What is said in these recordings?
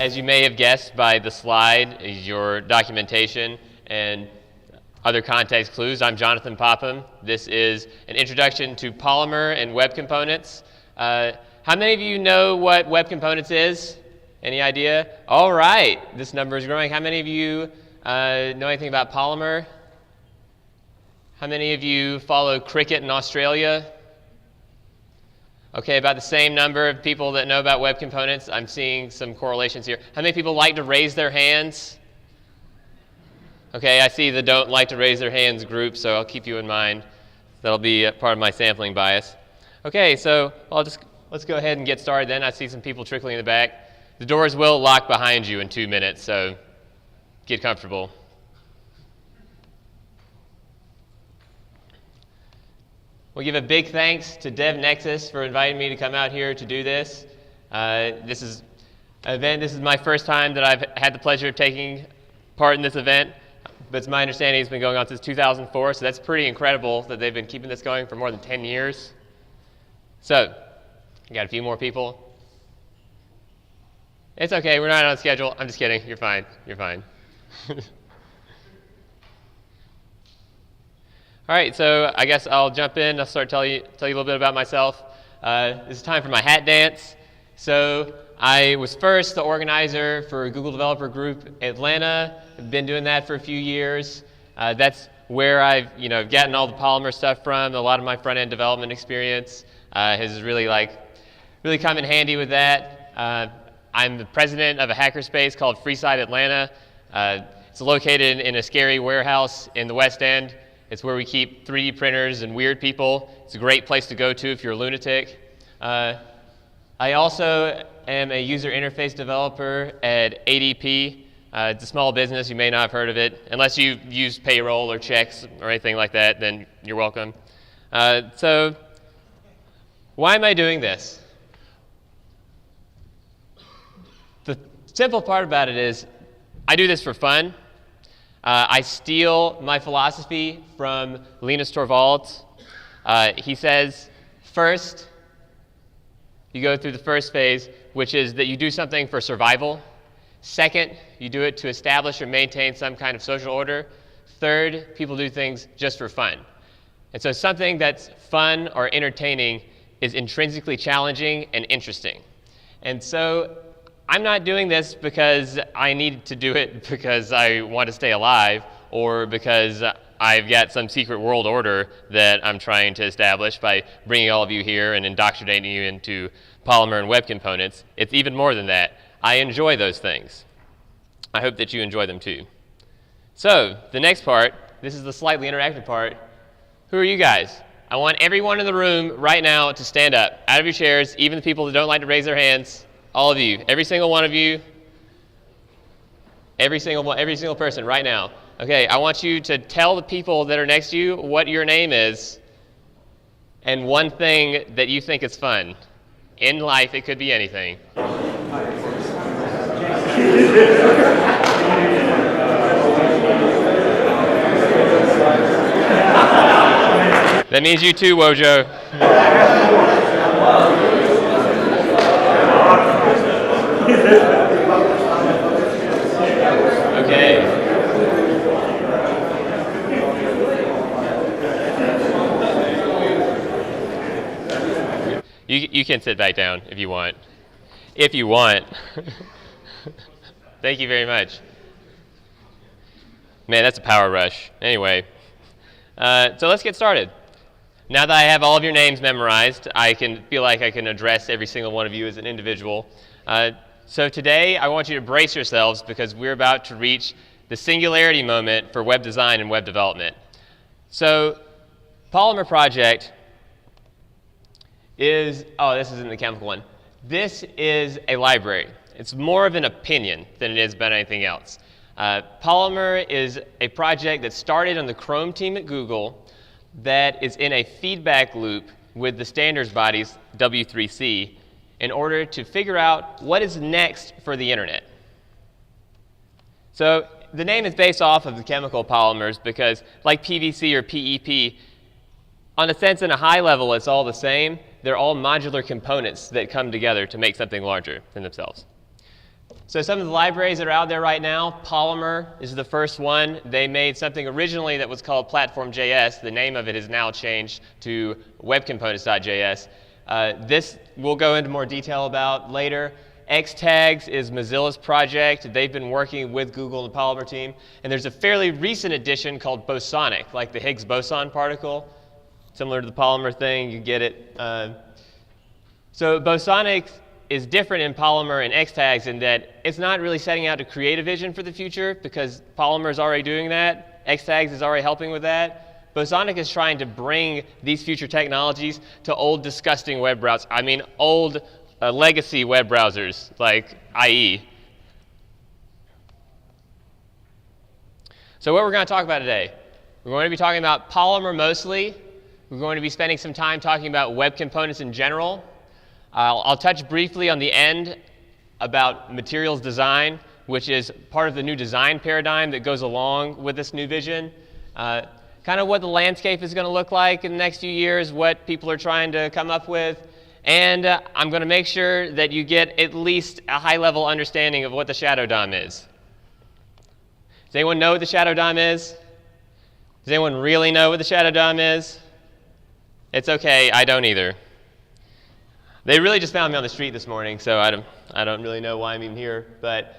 As you may have guessed by the slide, your documentation, and other context clues, I'm Jonathan Popham. This is an introduction to Polymer and web components. How many of you know what web components is? Any idea? All right, this number is growing. How many of you know anything about Polymer? How many of you follow cricket in Australia? Okay, about the same number of people that know about web components. I'm seeing some correlations here. How many people like to raise their hands? Okay, I see the don't like to raise their hands group, so I'll keep you in mind. That'll be a part of my sampling bias. Okay, so let's go ahead and get started then. I see some people trickling in the back. The doors will lock behind you in 2 minutes, so get comfortable. We'll give a big thanks to Devnexus for inviting me to come out here to do this. This is my first time that I've had the pleasure of taking part in this event, but it's my understanding it's been going on since 2004, so that's pretty incredible that they've been keeping this going for more than 10 years. So, you got a few more people. It's okay, we're not on schedule. I'm just kidding, you're fine, you're fine. All right, so I guess I'll jump in. I'll start tell you a little bit about myself. This is time for my hat dance. So I was first the organizer for Google Developer Group Atlanta. I've been doing that for a few years. That's where I've gotten all the Polymer stuff from. A lot of my front-end development experience has really come in handy with that. I'm the president of a hackerspace called Freeside Atlanta. It's located in a scary warehouse in the West End. It's where we keep 3D printers and weird people. It's a great place to go to if you're a lunatic. I also am a user interface developer at ADP. It's a small business. You may not have heard of it. Unless you use payroll or checks or anything like that, then you're welcome. So why am I doing this? The simple part about it is I do this for fun. I steal my philosophy from Linus Torvalds. He says, first, you go through the first phase, which is that you do something for survival. Second, you do it to establish or maintain some kind of social order. Third, people do things just for fun. And so something that's fun or entertaining is intrinsically challenging and interesting. And so I'm not doing this because I need to do it because I want to stay alive or because I've got some secret world order that I'm trying to establish by bringing all of you here and indoctrinating you into Polymer and web components. It's even more than that. I enjoy those things. I hope that you enjoy them too. So the next part, this is the slightly interactive part. Who are you guys? I want everyone in the room right now to stand up out of your chairs, even the people that don't like to raise their hands. All of you, every single one of you, every single person right now. Okay, I want you to tell the people that are next to you what your name is and one thing that you think is fun. In life, it could be anything. That means you too, Wojo. Okay. You can sit back down if you want. If you want. Thank you very much. Man, that's a power rush. Anyway, so let's get started. Now that I have all of your names memorized, I can feel like I can address every single one of you as an individual. So today, I want you to brace yourselves because we're about to reach the singularity moment for web design and web development. So Polymer project is, this isn't the chemical one. This is a library. It's more of an opinion than it is about anything else. Polymer is a project that started on the Chrome team at Google that is in a feedback loop with the standards bodies, W3C, in order to figure out what is next for the internet. So the name is based off of the chemical polymers because, like PVC or PEP, on a sense, in a high level, it's all the same. They're all modular components that come together to make something larger than themselves. So some of the libraries that are out there right now, Polymer is the first one. They made something originally that was called Platform.js. The name of it is now changed to WebComponents.js. This we'll go into more detail about later. Xtags is Mozilla's project. They've been working with Google and the Polymer team. And there's a fairly recent addition called Bosonic, like the Higgs boson particle. Similar to the Polymer thing, you get it. So Bosonic is different in Polymer and Xtags in that it's not really setting out to create a vision for the future because Polymer is already doing that. Xtags is already helping with that. Bosonic is trying to bring these future technologies to old, disgusting web browsers. I mean, old legacy web browsers like IE. So what we're going to talk about today, we're going to be talking about Polymer mostly. We're going to be spending some time talking about web components in general. I'll touch briefly on the end about materials design, which is part of the new design paradigm that goes along with this new vision. Kind of what the landscape is going to look like in the next few years, what people are trying to come up with. And I'm going to make sure that you get at least a high-level understanding of what the shadow DOM is. Does anyone know what the shadow DOM is? Does anyone really know what the shadow DOM is? It's okay, I don't either. They really just found me on the street this morning, so I don't really know why I'm even here. But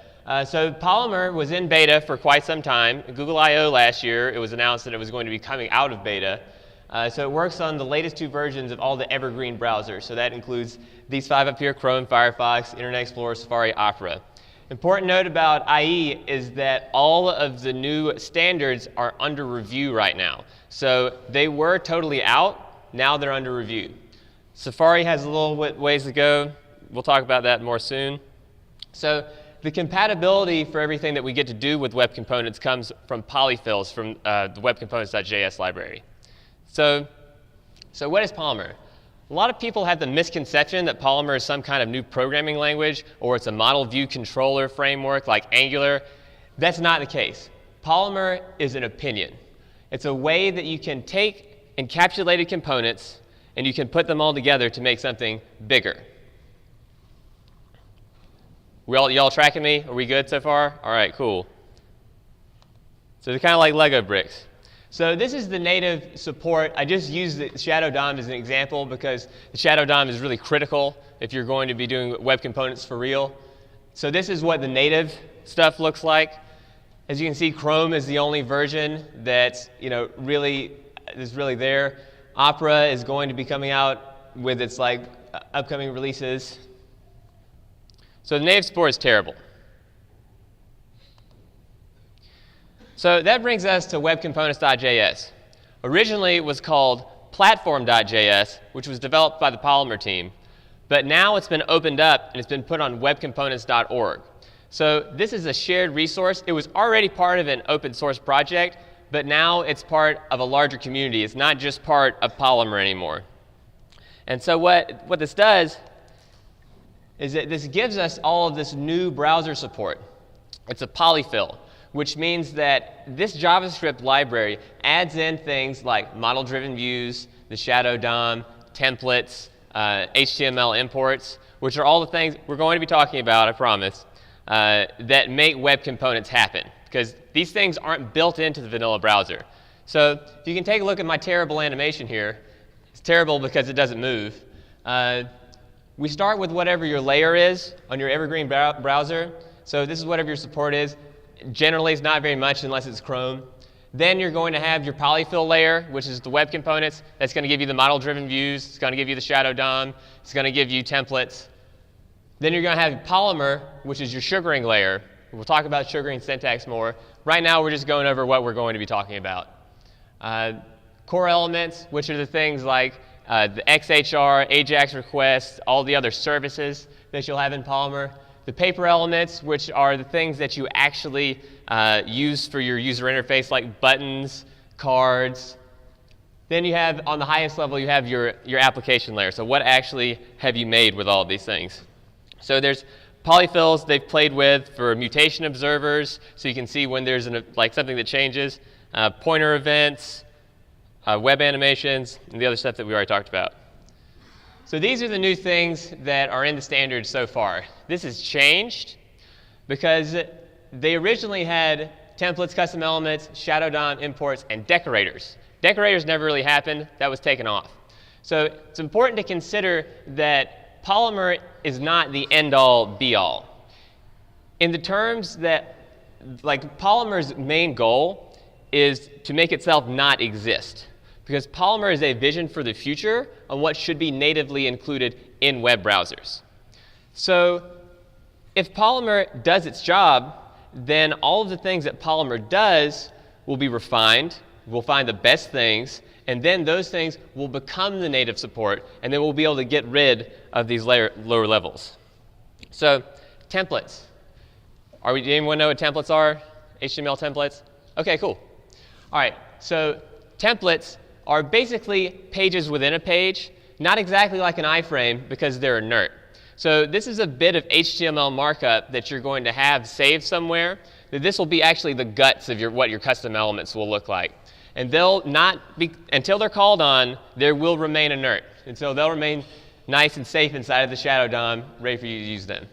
so Polymer was in beta for quite some time. At Google I/O last year, it was announced that it was going to be coming out of beta. So it works on the latest 2 versions of all the evergreen browsers. So that includes these 5 up here: Chrome, Firefox, Internet Explorer, Safari, Opera. Important note about IE is that all of the new standards are under review right now. So they were totally out. Now they're under review. Safari has a little ways to go. We'll talk about that more soon. So the compatibility for everything that we get to do with web components comes from polyfills from the webcomponents.js library. So what is Polymer? A lot of people have the misconception that Polymer is some kind of new programming language or it's a model view controller framework like Angular. That's not the case. Polymer is an opinion. It's a way that you can take encapsulated components and you can put them all together to make something bigger. Y'all tracking me? Are we good so far? All right, cool. So they're kind of like Lego bricks. So this is the native support. I just used the shadow DOM as an example because the shadow DOM is really critical if you're going to be doing web components for real. So this is what the native stuff looks like. As you can see, Chrome is the only version that's really there. Opera is going to be coming out with its upcoming releases. So the native support is terrible. So that brings us to webcomponents.js. Originally it was called platform.js, which was developed by the Polymer team. But now it's been opened up and it's been put on webcomponents.org. So this is a shared resource. It was already part of an open source project, but now it's part of a larger community. It's not just part of Polymer anymore. And so what this does is that this gives us all of this new browser support. It's a polyfill, which means that this JavaScript library adds in things like model-driven views, the shadow DOM, templates, HTML imports, which are all the things we're going to be talking about, I promise, that make web components happen. Because these things aren't built into the vanilla browser. So if you can take a look at my terrible animation here, it's terrible because it doesn't move. We start with whatever your layer is on your evergreen browser. So this is whatever your support is. Generally, it's not very much unless it's Chrome. Then you're going to have your polyfill layer, which is the web components. That's going to give you the model-driven views. It's going to give you the shadow DOM. It's going to give you templates. Then you're going to have Polymer, which is your sugaring layer. We'll talk about sugaring syntax more. Right now, we're just going over what we're going to be talking about. Core elements, which are the things like the XHR, AJAX requests, all the other services that you'll have in Polymer. The paper elements, which are the things that you actually use for your user interface, like buttons, cards. Then you have, on the highest level, you have your application layer. So what actually have you made with all of these things? So there's polyfills they've played with for mutation observers, so you can see when there's something that changes, pointer events, web animations, and the other stuff that we already talked about. So these are the new things that are in the standards so far. This has changed, because they originally had templates, custom elements, shadow DOM, imports, and decorators. Decorators never really happened. That was taken off. So it's important to consider that Polymer is not the end-all, be-all. In the terms that, like, Polymer's main goal is to make itself not exist, because Polymer is a vision for the future on what should be natively included in web browsers. So if Polymer does its job, then all of the things that Polymer does will be refined. We'll find the best things, and then those things will become the native support, and then we'll be able to get rid of these lower levels. So templates. Anyone know what templates are? HTML templates? Okay, cool. All right, so templates are basically pages within a page, not exactly like an iframe because they're inert. So this is a bit of HTML markup that you're going to have saved somewhere. This will be actually the guts of what your custom elements will look like. And they'll not be, until they're called on, they will remain inert. And so they'll remain nice and safe inside of the shadow DOM, ready for you to use them.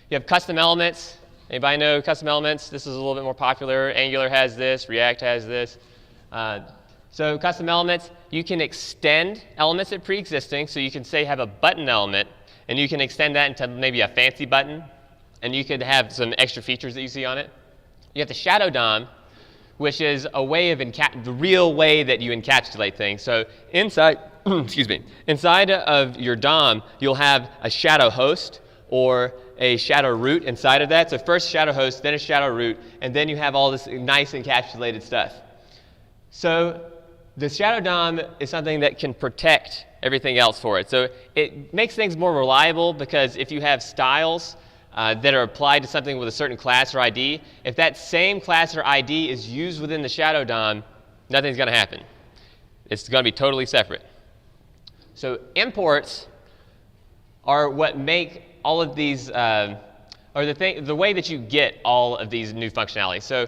You have custom elements. Anybody know custom elements? This is a little bit more popular. Angular has this, React has this. So custom elements, you can extend elements that pre-existing. So you can say have a button element, and you can extend that into maybe a fancy button, and you could have some extra features that you see on it. You have the shadow DOM, which is a way of the real way that you encapsulate things. So inside, excuse me, inside of your DOM, you'll have a shadow host or a shadow root inside of that. So first shadow host, then a shadow root, and then you have all this nice encapsulated stuff. So the shadow DOM is something that can protect everything else for it. So it makes things more reliable, because if you have styles that are applied to something with a certain class or ID, if that same class or ID is used within the shadow DOM, nothing's going to happen. It's going to be totally separate. So imports are what make all of these, or the way that you get all of these new functionality. So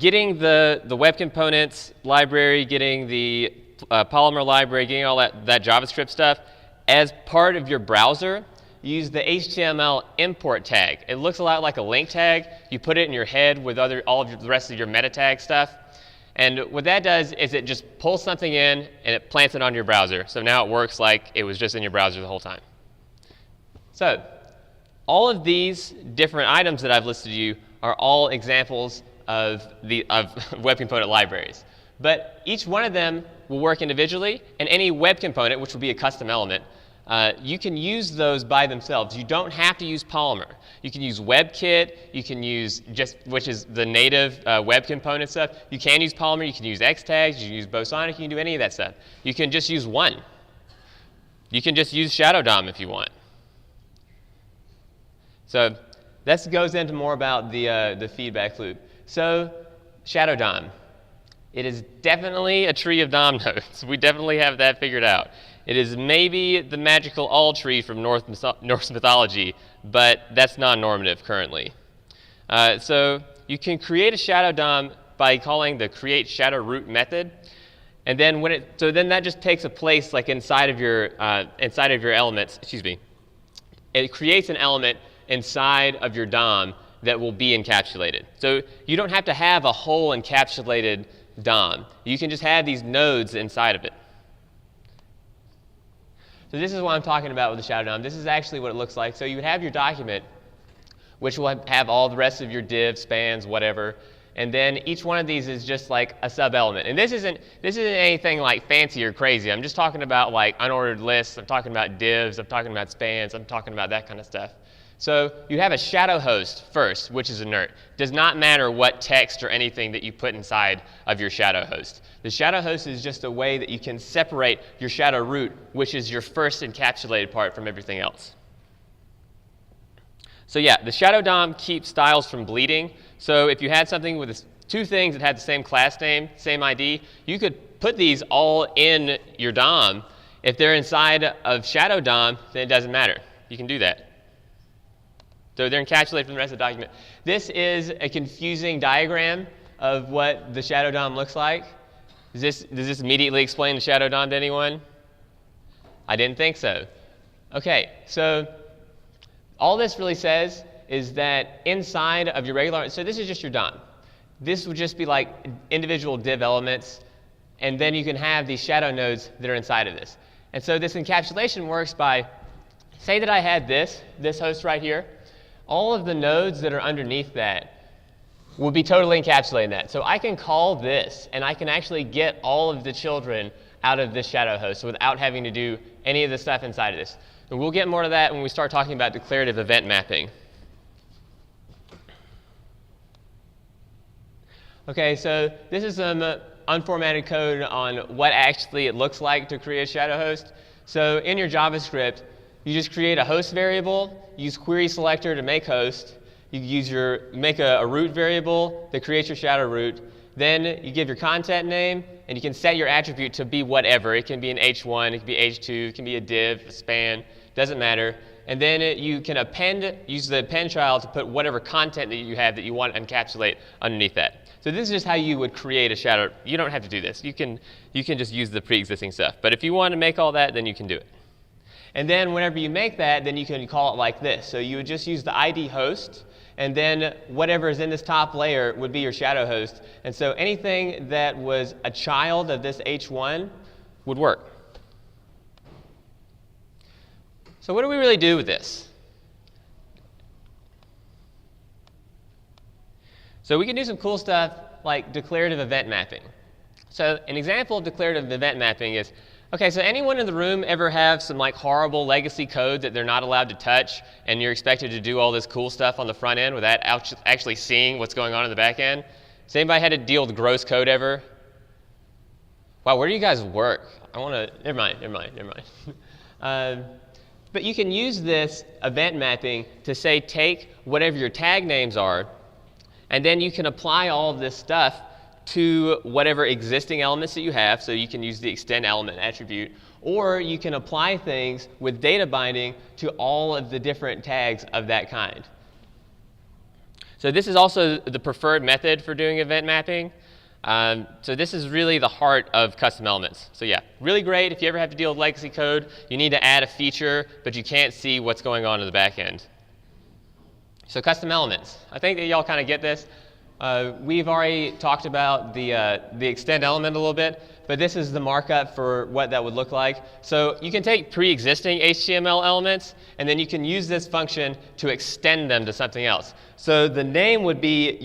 getting the web components library, getting the Polymer library, getting all that JavaScript stuff as part of your browser, use the HTML import tag. It looks a lot like a link tag. You put it in your head with all of the rest of your meta tag stuff. And what that does is it just pulls something in and it plants it on your browser. So now it works like it was just in your browser the whole time. So all of these different items that I've listed to you are all examples of web component libraries. But each one of them will work individually, and any web component, which will be a custom element, you can use those by themselves. You don't have to use Polymer. You can use WebKit. You can use which is the native web component stuff. You can use Polymer. You can use Xtags. You can use Bosonic. You can do any of that stuff. You can just use one. You can just use Shadow DOM if you want. So this goes into more about the feedback loop. So Shadow DOM. It is definitely a tree of DOM nodes. We definitely have that figured out. It is maybe the magical all tree from Norse mythology, but that's non-normative currently. So you can create a shadow DOM by calling the create shadow root method, and then then that just takes a place like inside of your elements. Excuse me. It creates an element inside of your DOM that will be encapsulated. So you don't have to have a whole encapsulated DOM. You can just have these nodes inside of it. So this is what I'm talking about with the shadow DOM. This is actually what it looks like. So you would have your document, which will have all the rest of your divs, spans, whatever. And then each one of these is just like a sub-element. And this isn't anything like fancy or crazy. I'm just talking about like unordered lists. I'm talking about divs. I'm talking about spans. I'm talking about that kind of stuff. So you have a shadow host first, which is inert. Does not matter what text or anything that you put inside of your shadow host. The shadow host is just a way that you can separate your shadow root, which is your first encapsulated part, from everything else. So yeah, the shadow DOM keeps styles from bleeding. So if you had something with two things that had the same class name, same ID, you could put these all in your DOM. If they're inside of shadow DOM, then it doesn't matter. You can do that. So they're encapsulated from the rest of the document. This is a confusing diagram of what the shadow DOM looks like. Does this immediately explain the shadow DOM to anyone? I didn't think so. Okay, so all this really says is that inside of your regular, so this is just your DOM. This would just be like individual div elements, and then you can have these shadow nodes that are inside of this. And so this encapsulation works by, say that I had this host right here. All of the nodes that are underneath that will be totally encapsulating that. So I can call this, and I can actually get all of the children out of this shadow host without having to do any of the stuff inside of this. And we'll get more to that when we start talking about declarative event mapping. Okay, so this is some unformatted code on what actually it looks like to create a shadow host. So in your JavaScript, you just create a host variable, use query selector to make host, you make a root variable that creates your shadow root, then you give your content name, and you can set your attribute to be whatever. It can be an h1, it can be h2, it can be a div, a span, doesn't matter. And then you can use the append child to put whatever content that you have that you want to encapsulate underneath that. So this is just how you would create a shadow. You don't have to do this. You can just use the pre-existing stuff. But if you want to make all that, then you can do it. And then whenever you make that, then you can call it like this. So you would just use the ID host, and then whatever is in this top layer would be your shadow host. And so anything that was a child of this h1 would work. So what do we really do with this? So we can do some cool stuff like declarative event mapping. So an example of declarative event mapping is, okay, so anyone in the room ever have some like horrible legacy code that they're not allowed to touch, and you're expected to do all this cool stuff on the front end without actually seeing what's going on in the back end? Has anybody had to deal with gross code ever? Wow, where do you guys work? I want to, never mind. But you can use this event mapping to say take whatever your tag names are, and then you can apply all of this stuff to whatever existing elements that you have. So you can use the extend element attribute, or you can apply things with data binding to all of the different tags of that kind. So this is also the preferred method for doing event mapping. So this is really the heart of custom elements. So yeah, really great if you ever have to deal with legacy code. You need to add a feature, but you can't see what's going on in the back end. So custom elements. I think that y'all kind of get this. We've already talked about the extend element a little bit, but this is the markup for what that would look like. So you can take pre-existing HTML elements, and then you can use this function to extend them to something else. So the name would be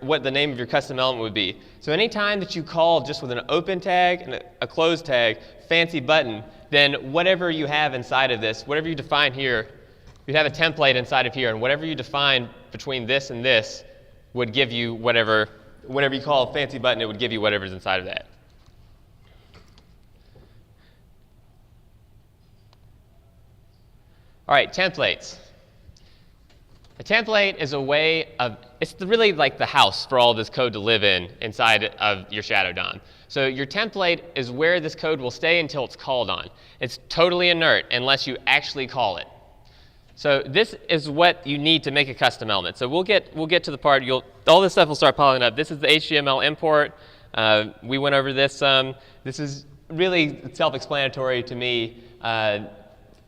what the name of your custom element would be. So anytime that you call just with an open tag and a close tag, fancy button, then whatever you have inside of this, whatever you define here, you'd have a template inside of here, and whatever you define between this and this would give you whatever you call a fancy button, it would give you whatever's inside of that. All right, templates. A template is a way of, it's really like the house for all this code to live in inside of your shadow DOM. So your template is where this code will stay until it's called on. It's totally inert unless you actually call it. So this is what you need to make a custom element. So we'll get to the part, all this stuff will start piling up. This is the HTML import. We went over this some. This is really self-explanatory to me.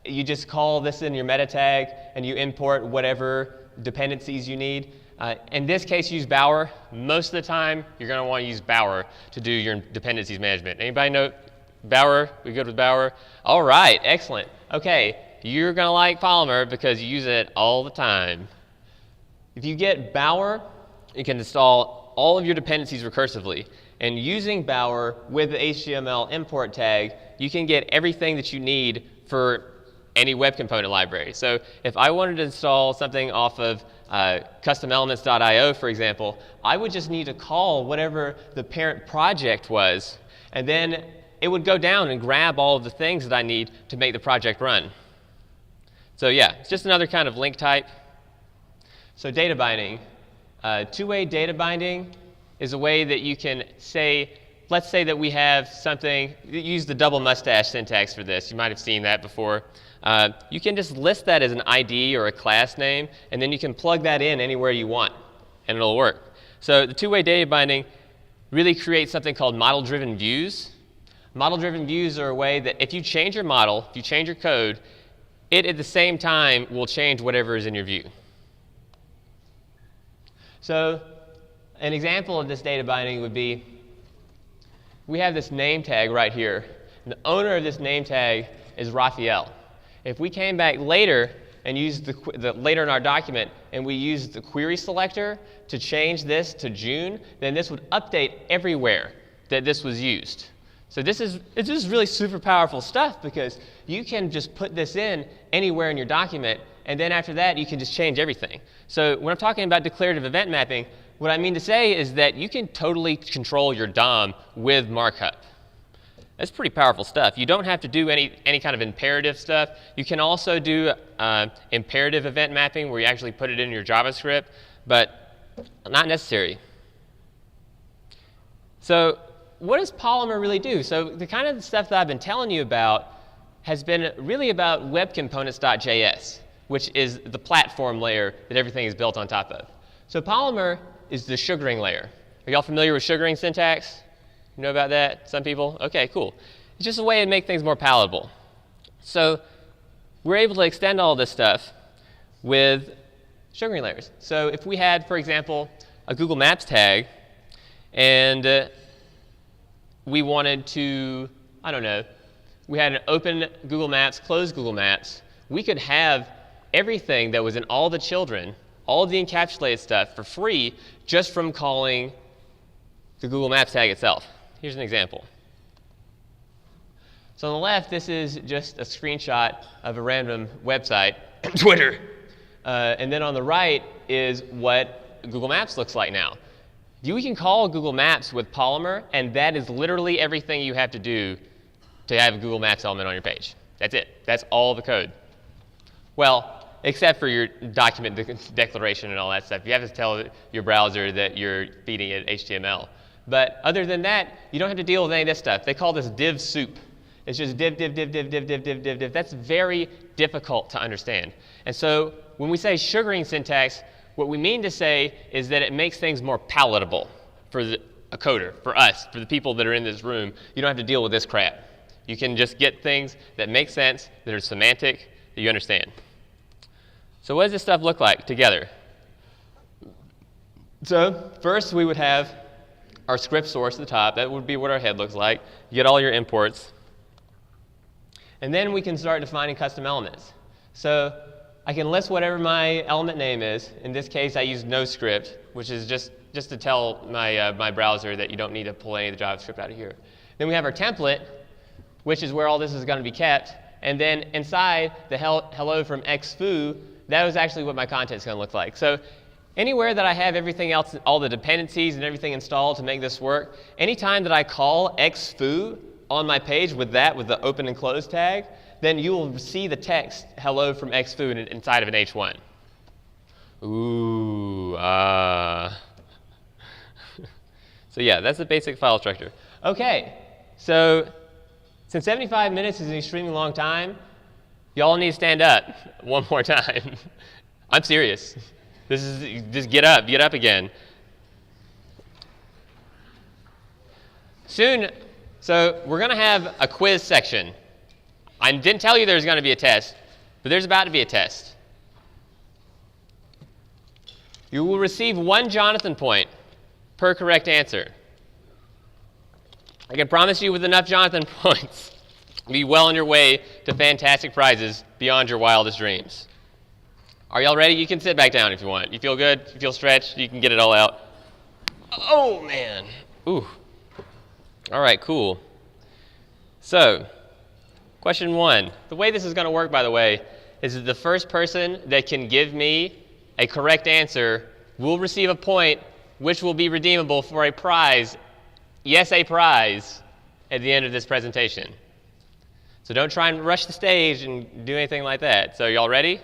You just call this in your meta tag, and you import whatever dependencies you need. In this case, use Bower. Most of the time, you're going to want to use Bower to do your dependencies management. Anybody know Bower? We good with Bower? All right, excellent. Okay. You're going to like Polymer because you use it all the time. If you get Bower, you can install all of your dependencies recursively. And using Bower with the HTML import tag, you can get everything that you need for any web component library. So if I wanted to install something off of customelements.io, for example, I would just need to call whatever the parent project was, and then it would go down and grab all of the things that I need to make the project run. So yeah, it's just another kind of link type. So data binding. Two-way data binding is a way that you can say, let's say that we have something, use the double mustache syntax for this. You might have seen that before. You can just list that as an ID or a class name, and then you can plug that in anywhere you want, and it'll work. So the two-way data binding really creates something called model-driven views. Model-driven views are a way that if you change your model, if you change your code, it at the same time will change whatever is in your view. So an example of this data binding would be, we have this name tag right here. And the owner of this name tag is Raphael. If we came back later and used later in our document, and we used the query selector to change this to June, then this would update everywhere that this was used. So it's just really super powerful stuff, because you can just put this in anywhere in your document, and then after that you can just change everything. So when I'm talking about declarative event mapping, what I mean to say is that you can totally control your DOM with markup. That's pretty powerful stuff. You don't have to do any kind of imperative stuff. You can also do imperative event mapping, where you actually put it in your JavaScript, but not necessary. So what does Polymer really do? So the kind of stuff that I've been telling you about has been really about webcomponents.js, which is the platform layer that everything is built on top of. So Polymer is the sugaring layer. Are y'all familiar with sugaring syntax? You know about that? Some people? Okay, cool. It's just a way to make things more palatable. So we're able to extend all this stuff with sugaring layers. So if we had, for example, a Google Maps tag, and we wanted to, I don't know, we had an open Google Maps, closed Google Maps, we could have everything that was in all the children, all of the encapsulated stuff for free, just from calling the Google Maps tag itself. Here's an example. So on the left, this is just a screenshot of a random website, Twitter. And then on the right is what Google Maps looks like now. You can call Google Maps with Polymer, and that is literally everything you have to do to have a Google Maps element on your page. That's it. That's all the code. Well, except for your document declaration and all that stuff. You have to tell your browser that you're feeding it HTML. But other than that, you don't have to deal with any of this stuff. They call this div soup. It's just div, div, div, div, div, div, div, div, div. That's very difficult to understand. And so when we say sugaring syntax, what we mean to say is that it makes things more palatable for a coder, for us, for the people that are in this room. You don't have to deal with this crap. You can just get things that make sense, that are semantic, that you understand. So what does this stuff look like together? So first we would have our script source at the top. That would be what our head looks like. You get all your imports. And then we can start defining custom elements. So I can list whatever my element name is. In this case, I use NoScript, which is just to tell my browser that you don't need to pull any of the JavaScript out of here. Then we have our template, which is where all this is going to be kept. And then inside the hello from xfoo, that was actually what my content is going to look like. So anywhere that I have everything else, all the dependencies and everything installed to make this work, anytime that I call xfoo on my page with the open and close tag, then you will see the text hello from xfoo inside of an h1. Ooh, So yeah, that's the basic file structure. Okay, so since 75 minutes is an extremely long time, y'all need to stand up one more time. I'm serious. This is, just get up again. Soon, so we're going to have a quiz section. I didn't tell you there's going to be a test, but there's about to be a test. You will receive 1 Jonathan point per correct answer. I can promise you with enough Jonathan points, you'll be well on your way to fantastic prizes beyond your wildest dreams. Are y'all ready? You can sit back down if you want. You feel good? You feel stretched? You can get it all out. Oh, man. Ooh. All right, cool. So, question 1. The way this is going to work, by the way, is that the first person that can give me a correct answer will receive a point, which will be redeemable for a prize, yes, a prize, at the end of this presentation. So don't try and rush the stage and do anything like that. So y'all ready?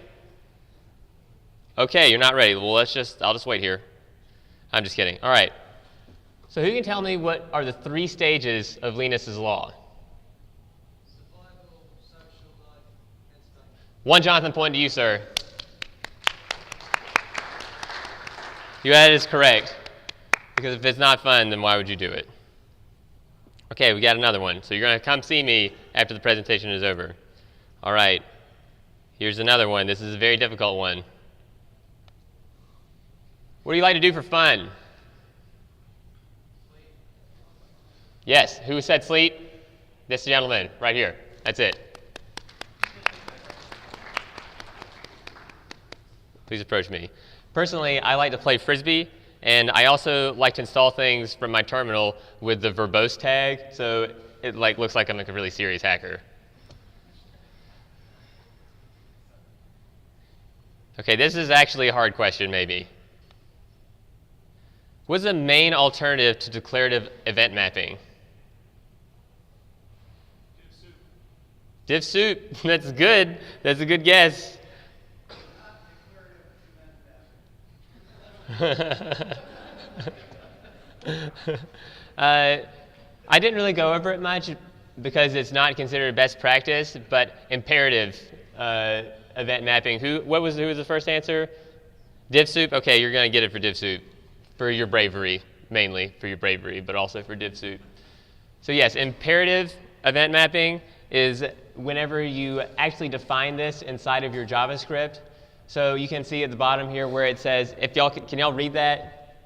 Okay, you're not ready. Well, I'll just wait here. I'm just kidding. All right. So who can tell me what are the 3 stages of Linus's law? Survival, social life, entertainment. 1 Jonathan point to you, sir. That is correct. Because if it's not fun, then why would you do it? Okay, we got another one. So you're going to come see me after the presentation is over. All right. Here's another one. This is a very difficult one. What do you like to do for fun? Yes, who said sleep? This gentleman right here. That's it. Please approach me. Personally, I like to play Frisbee, and I also like to install things from my terminal with the verbose tag, so it looks like I'm a really serious hacker. Okay, this is actually a hard question, maybe. What's the main alternative to declarative event mapping? Div soup. That's good. That's a good guess. I didn't really go over it much because it's not considered best practice, but imperative event mapping. Who was the first answer? Div soup? Okay, you're going to get it for div soup. For your bravery, mainly for your bravery, but also for div soup. So yes, imperative event mapping is whenever you actually define this inside of your JavaScript. So you can see at the bottom here where it says, if y'all can y'all read that?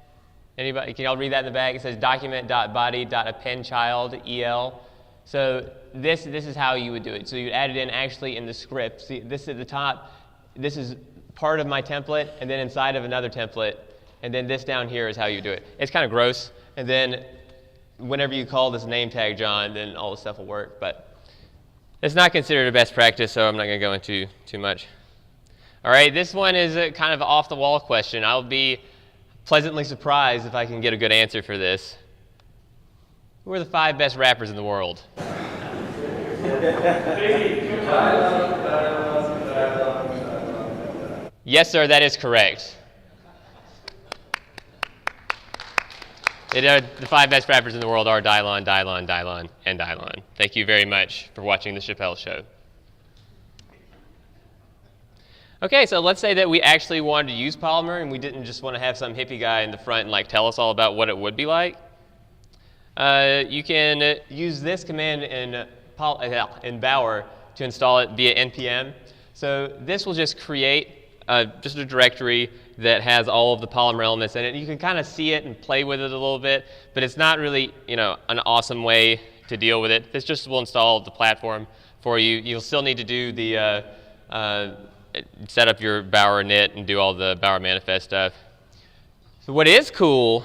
Anybody? Can y'all read that in the back? It says document.body.appendChild EL. So this is how you would do it. So you add it in actually in the script. See, this at the top, this is part of my template, and then inside of another template, and then this down here is how you do it. It's kind of gross, and then whenever you call this name tag John, then all the stuff will work. But it's not considered a best practice, so I'm not going to go into too much. All right, this one is a kind of off-the-wall question. I'll be pleasantly surprised if I can get a good answer for this. Who are the 5 best rappers in the world? Yes, sir, that is correct. The 5 best rappers in the world are Dylon, Dylon, Dylon, and Dylon. Thank you very much for watching The Chappelle Show. Okay, so let's say that we actually wanted to use Polymer and we didn't just want to have some hippie guy in the front and tell us all about what it would be like. You can use this command in Bower to install it via NPM. So this will just create just a directory that has all of the Polymer elements in it. You can kind of see it and play with it a little bit, but it's not really, an awesome way to deal with it. This just will install the platform for you. You'll still need to do the set up your Bower init and do all the Bower manifest stuff. So what is cool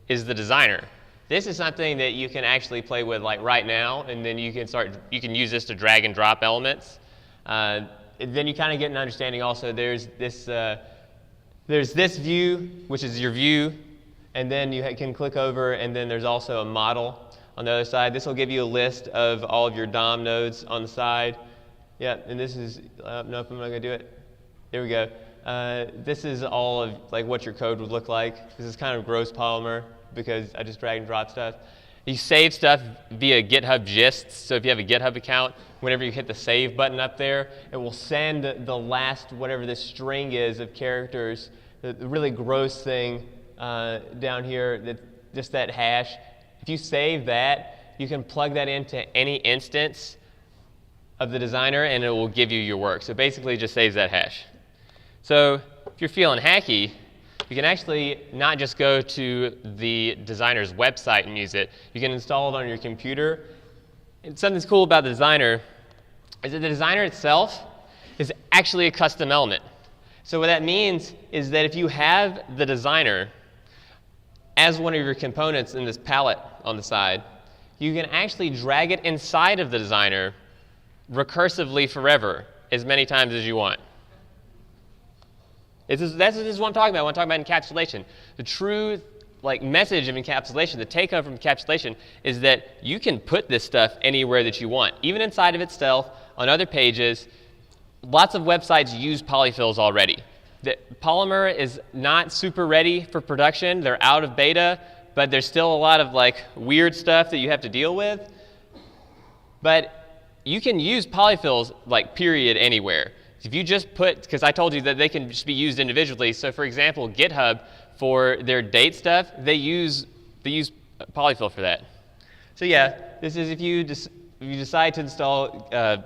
is the designer. This is something that you can actually play with right now, and then you can use this to drag and drop elements. Then you kind of get an understanding also. There's this view, which is your view, and then you can click over, and then there's also a model on the other side. This will give you a list of all of your DOM nodes on the side. Yeah, and this is, nope, I'm not going to do it. There we go. This is all of what your code would look like. This is kind of gross Polymer because I just drag and drop stuff. You save stuff via GitHub gists. So if you have a GitHub account, whenever you hit the save button up there, it will send the last, whatever this string is of characters, the really gross thing down here, just that hash. If you save that, you can plug that into any instance of the designer, and it will give you your work. So basically, it just saves that hash. So if you're feeling hacky, you can actually not just go to the designer's website and use it. You can install it on your computer. And something's cool about the designer is that the designer itself is actually a custom element. So what that means is that if you have the designer as one of your components in this palette on the side, you can actually drag it inside of the designer recursively forever, as many times as you want. This is what I'm talking about when I'm talking about encapsulation. The true message of encapsulation, the take-home from encapsulation, is that you can put this stuff anywhere that you want, even inside of itself, on other pages. Lots of websites use polyfills already. The Polymer is not super ready for production. They're out of beta, but there's still a lot of weird stuff that you have to deal with. But you can use polyfills period anywhere. If you just because I told you that they can just be used individually. So for example, GitHub, for their date stuff, they use polyfill for that. So yeah, this is if you decide to install the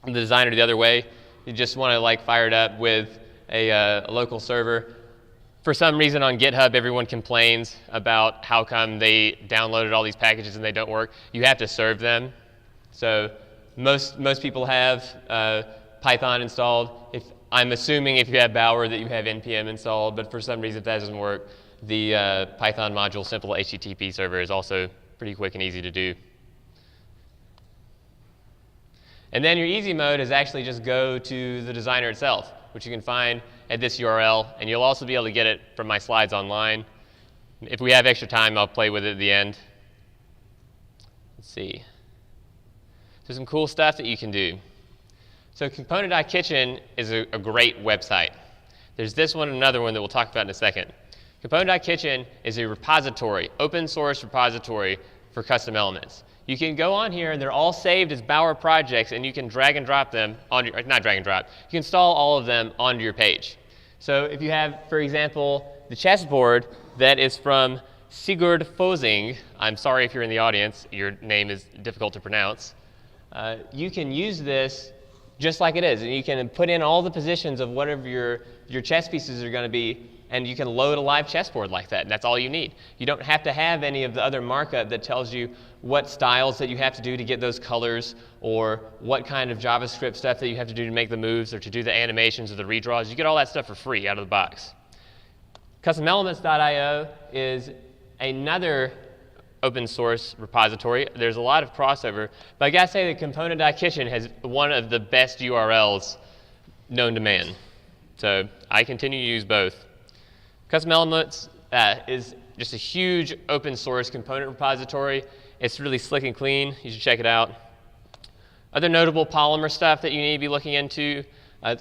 designer the other way, you just want to fire it up with a local server. For some reason on GitHub, everyone complains about how come they downloaded all these packages and they don't work. You have to serve them. So most people have Python installed. I'm assuming if you have Bower that you have NPM installed, but for some reason if that doesn't work, the Python module simple HTTP server is also pretty quick and easy to do. And then your easy mode is actually just go to the designer itself, which you can find at this URL, and you'll also be able to get it from my slides online. If we have extra time, I'll play with it at the end. Let's see. So some cool stuff that you can do. So component.kitchen is a great website. There's this one and another one that we'll talk about in a second. Component.kitchen is a repository, open source repository for custom elements. You can go on here, and they're all saved as Bower projects, and you can drag and drop them on your, not drag and drop, you can install all of them onto your page. So if you have, for example, the chessboard that is from Sigurd Fosing, I'm sorry if you're in the audience, your name is difficult to pronounce, you can use this just like it is, and you can put in all the positions of whatever your chess pieces are going to be, and you can load a live chessboard like that, and that's all you need. You don't have to have any of the other markup that tells you what styles that you have to do to get those colors, or what kind of JavaScript stuff that you have to do to make the moves, or to do the animations or the redraws. You get all that stuff for free out of the box. CustomElements.io is another open source repository. There's a lot of crossover, but I gotta say that component.kitchen has one of the best URLs known to man. So I continue to use both. Custom Elements is just a huge open source component repository. It's really slick and clean. You should check it out. Other notable Polymer stuff that you need to be looking into,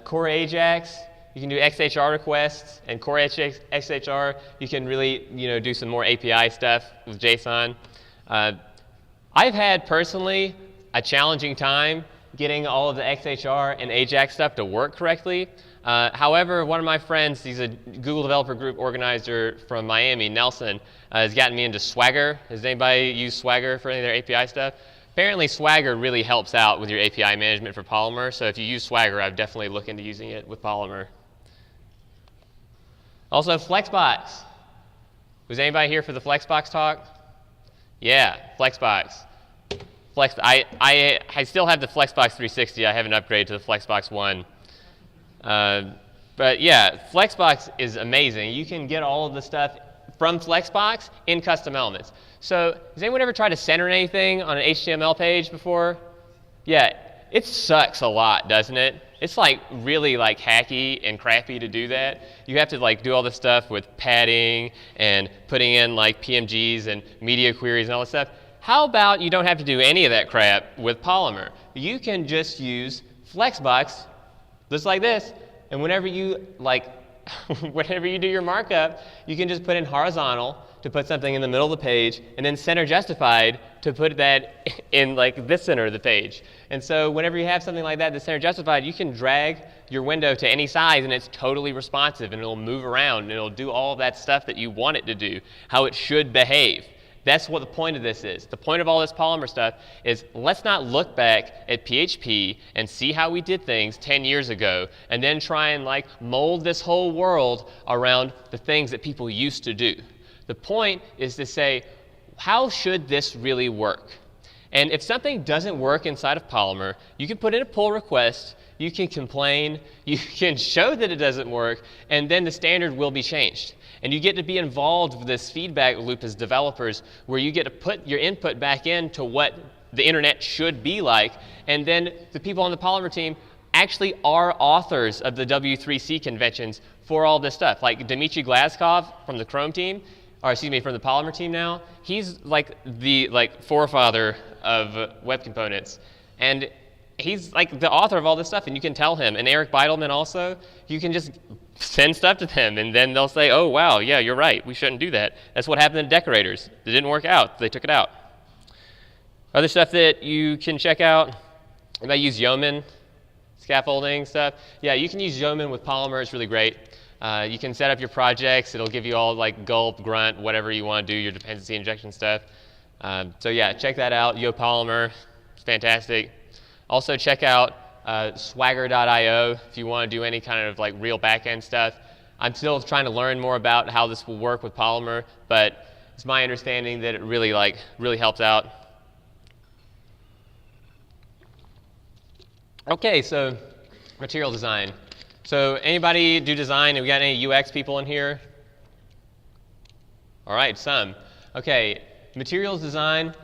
Core Ajax. You can do XHR requests, and Core XHR, you can really do some more API stuff with JSON. I've had personally a challenging time getting all of the XHR and Ajax stuff to work correctly. However, one of my friends, he's a Google Developer Group organizer from Miami, Nelson, has gotten me into Swagger. Has anybody used Swagger for any of their API stuff? Apparently, Swagger really helps out with your API management for Polymer. So if you use Swagger, I'd definitely look into using it with Polymer. Also, Flexbox. Was anybody here for the Flexbox talk? Yeah, Flexbox. I still have the Flexbox 360. I haven't upgraded to the Flexbox One. But yeah, Flexbox is amazing. You can get all of the stuff from Flexbox in custom elements. So has anyone ever tried to center anything on an HTML page before? Yeah, it sucks a lot, doesn't it? It's like really like hacky and crappy to do that. You have to like do all this stuff with padding and putting in like PMGs and media queries and all this stuff. How about you don't have to do any of that crap with Polymer? You can just use Flexbox just like this, and whenever you do your markup, you can just put in horizontal to put something in the middle of the page, and then center justified to put that in like this center of the page. And so whenever you have something like that that's center justified, you can drag your window to any size, and it's totally responsive, and it'll move around, and it'll do all of that stuff that you want it to do, how it should behave. That's what the point of this is. The point of all this Polymer stuff is let's not look back at PHP and see how we did things 10 years ago and then try and like mold this whole world around the things that people used to do. The point is to say, how should this really work? And if something doesn't work inside of Polymer, you can put in a pull request, you can complain, you can show that it doesn't work, and then the standard will be changed. And you get to be involved with this feedback loop as developers where you get to put your input back into what the internet should be like, and then the people on the Polymer team actually are authors of the W3C conventions for all this stuff. Like Dmitry Glazkov from the Chrome team, or excuse me, from the Polymer team now, he's like the forefather of web components. And he's like the author of all this stuff, and you can tell him. And Eric Beidelman also, you can just send stuff to them, and then they'll say, oh, wow, yeah, you're right. We shouldn't do that. That's what happened to Decorators. It didn't work out. They took it out. Other stuff that you can check out, anybody use Yeoman scaffolding stuff? Yeah, you can use Yeoman with Polymer. It's really great. You can set up your projects. It'll give you all like gulp, grunt, whatever you want to do, your dependency injection stuff. So yeah, check that out. YoPolymer, it's fantastic. Also check out Swagger.io if you want to do any kind of like real backend stuff. I'm still trying to learn more about how this will work with Polymer, but it's my understanding that it really helps out. Okay, so material design. So anybody do design? Have we got any UX people in here? All right, some. Okay, materials design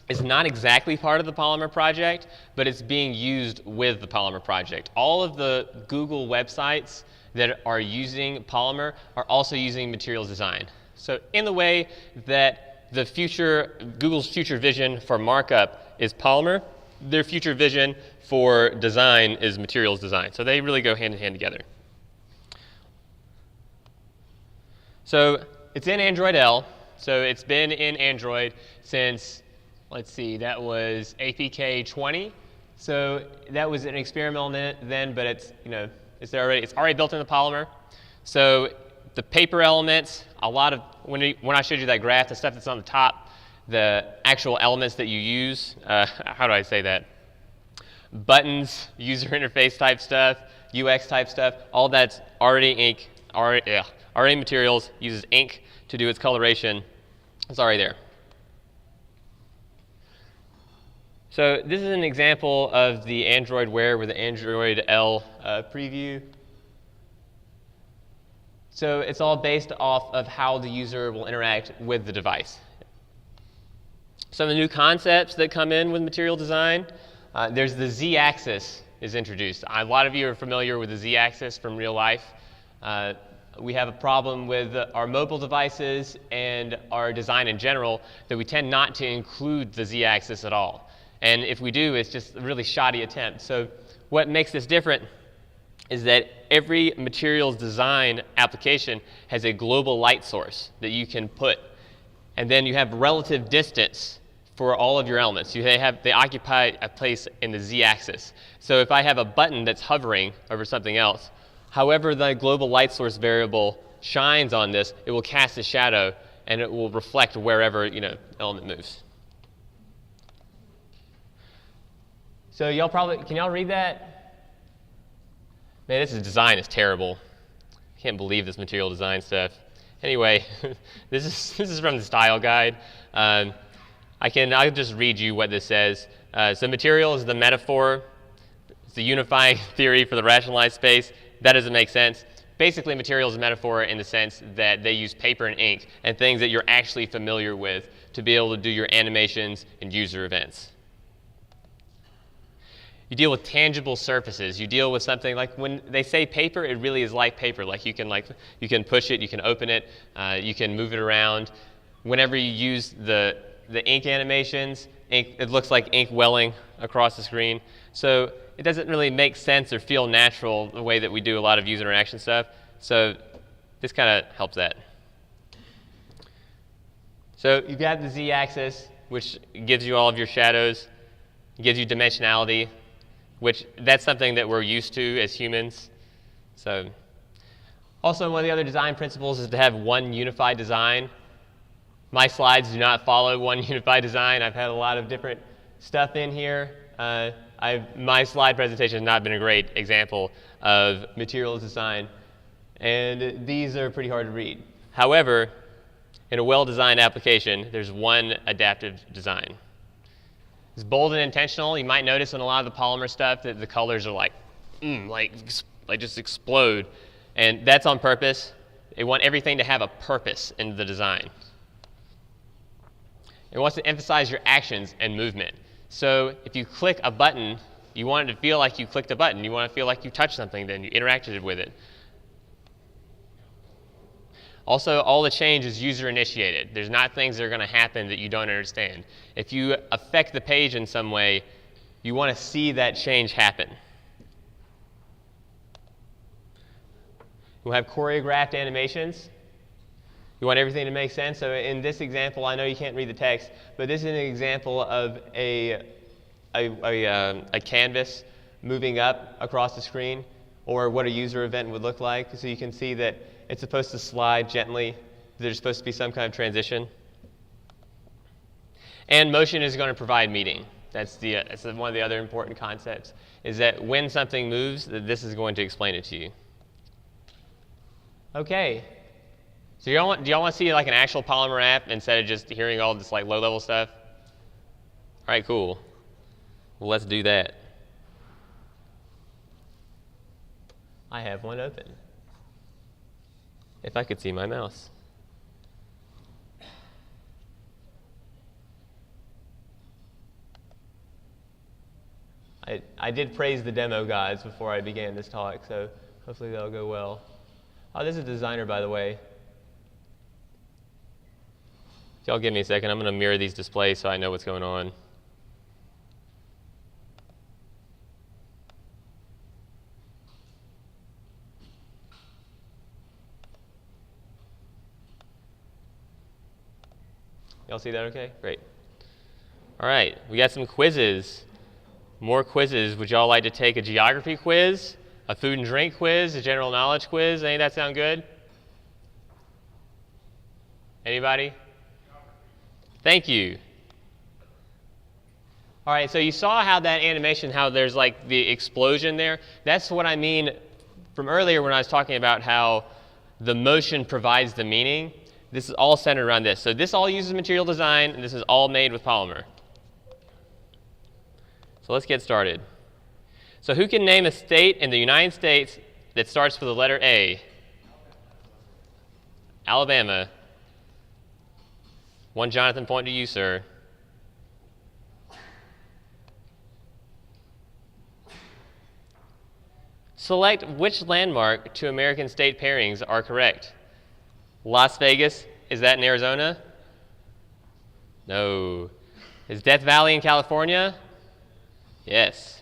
is not exactly part of the Polymer project, but it's being used with the Polymer project. All of the Google websites that are using Polymer are also using materials design. So in the way that Google's future vision for markup is Polymer, their future vision for design is materials design. So they really go hand in hand together. So it's in Android L. So it's been in Android since, let's see, that was APK 20. So that was an experiment then, but it's already built into Polymer. So the paper elements, a lot of, when I showed you that graph, the stuff that's on the top, the actual elements that you use, how do I say that? Buttons, user interface type stuff, UX type stuff, all that's already materials, uses ink to do its coloration. It's already there. So this is an example of the Android Wear with the Android L preview. So it's all based off of how the user will interact with the device. Some of the new concepts that come in with material design, there's the Z-axis is introduced. A lot of you are familiar with the Z-axis from real life. We have a problem with our mobile devices and our design in general that we tend not to include the Z-axis at all. And if we do, it's just a really shoddy attempt. So what makes this different is that every materials design application has a global light source that you can put. And then you have relative distance for all of your elements. They occupy a place in the Z-axis. So if I have a button that's hovering over something else, however the global light source variable shines on this, it will cast a shadow and it will reflect wherever element moves. So can y'all read that? Man, design is terrible. I can't believe this material design stuff. Anyway, this is from the style guide. I'll just read you what this says. So material is the metaphor. It's the unifying theory for the rationalized space. That doesn't make sense. Basically, material is a metaphor in the sense that they use paper and ink and things that you're actually familiar with to be able to do your animations and user events. You deal with tangible surfaces. You deal with something like when they say paper, it really is like paper. You can push it, you can open it, you can move it around. Whenever you use the ink animations, it looks like ink welling across the screen. So it doesn't really make sense or feel natural the way that we do a lot of user interaction stuff. So this kind of helps that. So you've got the Z-axis, which gives you all of your shadows, gives you dimensionality, which that's something that we're used to as humans. So also one of the other design principles is to have one unified design. My slides do not follow one unified design. I've had a lot of different stuff in here. My slide presentation has not been a great example of materials design, and these are pretty hard to read. However, in a well-designed application, there's one adaptive design. It's bold and intentional. You might notice in a lot of the Polymer stuff that the colors are like just explode, and that's on purpose. They want everything to have a purpose in the design. It wants to emphasize your actions and movement. So if you click a button, you want it to feel like you clicked a button. You want to feel like you touched something, then you interacted with it. Also, all the change is user initiated. There's not things that are going to happen that you don't understand. If you affect the page in some way, you want to see that change happen. We'll have choreographed animations. You want everything to make sense. So in this example, I know you can't read the text, but this is an example of a canvas moving up across the screen, or what a user event would look like. So you can see that it's supposed to slide gently. There's supposed to be some kind of transition. And motion is going to provide meaning. That's one of the other important concepts, is that when something moves, this is going to explain it to you. Okay. So do y'all want to see like an actual Polymer app instead of just hearing all this like low-level stuff? All right, cool. Well, let's do that. I have one open. If I could see my mouse. I did praise the demo guys before I began this talk, so hopefully that'll go well. Oh, this is Designer, by the way. If y'all give me a second, I'm going to mirror these displays so I know what's going on. Y'all see that okay? Great. All right, we got some quizzes. More quizzes. Would y'all like to take a geography quiz, a food and drink quiz, a general knowledge quiz? Any of that sound good? Anybody? Thank you. All right, so you saw how that animation, how there's like the explosion there. That's what I mean from earlier when I was talking about how the motion provides the meaning. This is all centered around this. So this all uses material design, and this is all made with Polymer. So let's get started. So who can name a state in the United States that starts with the letter A? Alabama. One Jonathan point to you, sir. Select which landmark to American state pairings are correct. Las Vegas, is that in Arizona? No. Is Death Valley in California? Yes.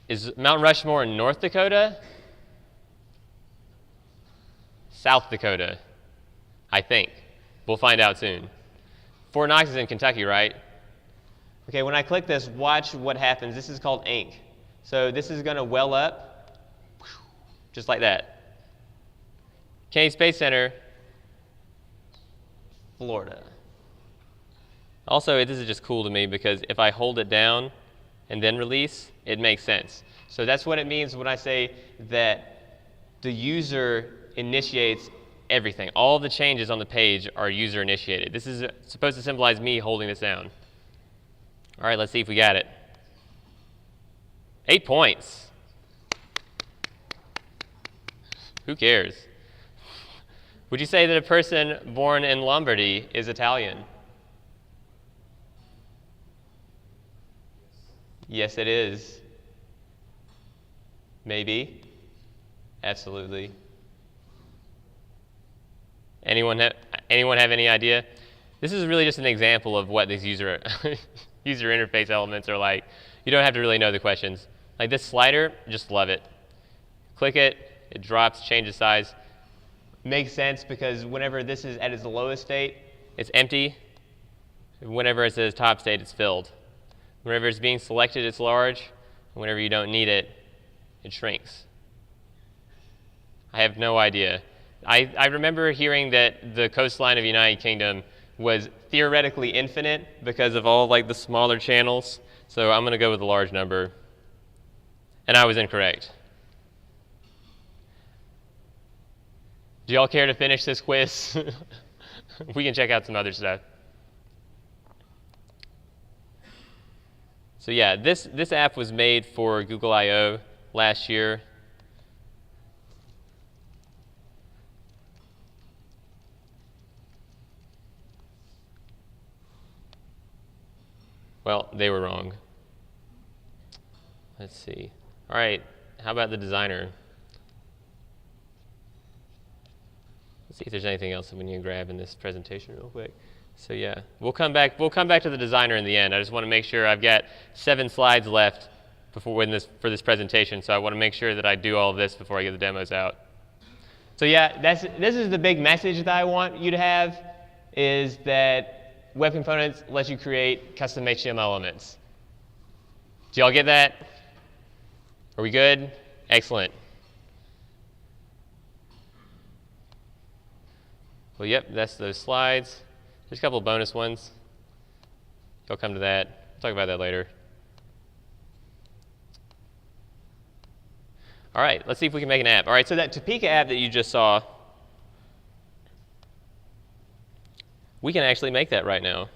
Is Mount Rushmore in North Dakota? South Dakota, I think. We'll find out soon. Fort Knox is in Kentucky, right? Okay, when I click this, watch what happens. This is called ink. So this is going to well up, just like that. Kennedy Space Center, Florida. Also, this is just cool to me because if I hold it down and then release, it makes sense. So that's what it means when I say that the user initiates everything. All the changes on the page are user initiated. This is supposed to symbolize me holding this down. All right, let's see if we got it. 8 points. Who cares? Would you say that a person born in Lombardy is Italian? Yes, it is. Maybe. Absolutely. Anyone have any idea? This is really just an example of what these user interface elements are like. You don't have to really know the questions. Like this slider, just love it. Click it, it drops, changes size. Makes sense because whenever this is at its lowest state, it's empty. Whenever it's at its top state, it's filled. Whenever it's being selected, it's large. Whenever you don't need it, it shrinks. I have no idea. I remember hearing that the coastline of the United Kingdom was theoretically infinite because of all like the smaller channels. So I'm going to go with a large number. And I was incorrect. Do y'all care to finish this quiz? We can check out some other stuff. So yeah, this app was made for Google I/O last year. Well, they were wrong. Let's see. All right, how about the designer? Let's see if there's anything else that we need to grab in this presentation real quick. So yeah, we'll come back to the designer in the end. I just want to make sure I've got 7 slides left for this presentation, so I want to make sure that I do all of this before I get the demos out. So yeah, this is the big message that I want you to have, is that Web Components lets you create custom HTML elements. Do y'all get that? Are we good? Excellent. Well, yep, that's those slides. There's a couple of bonus ones. Y'all come to that. We'll talk about that later. All right, let's see if we can make an app. All right, so that Topeka app that you just saw, we can actually make that right now.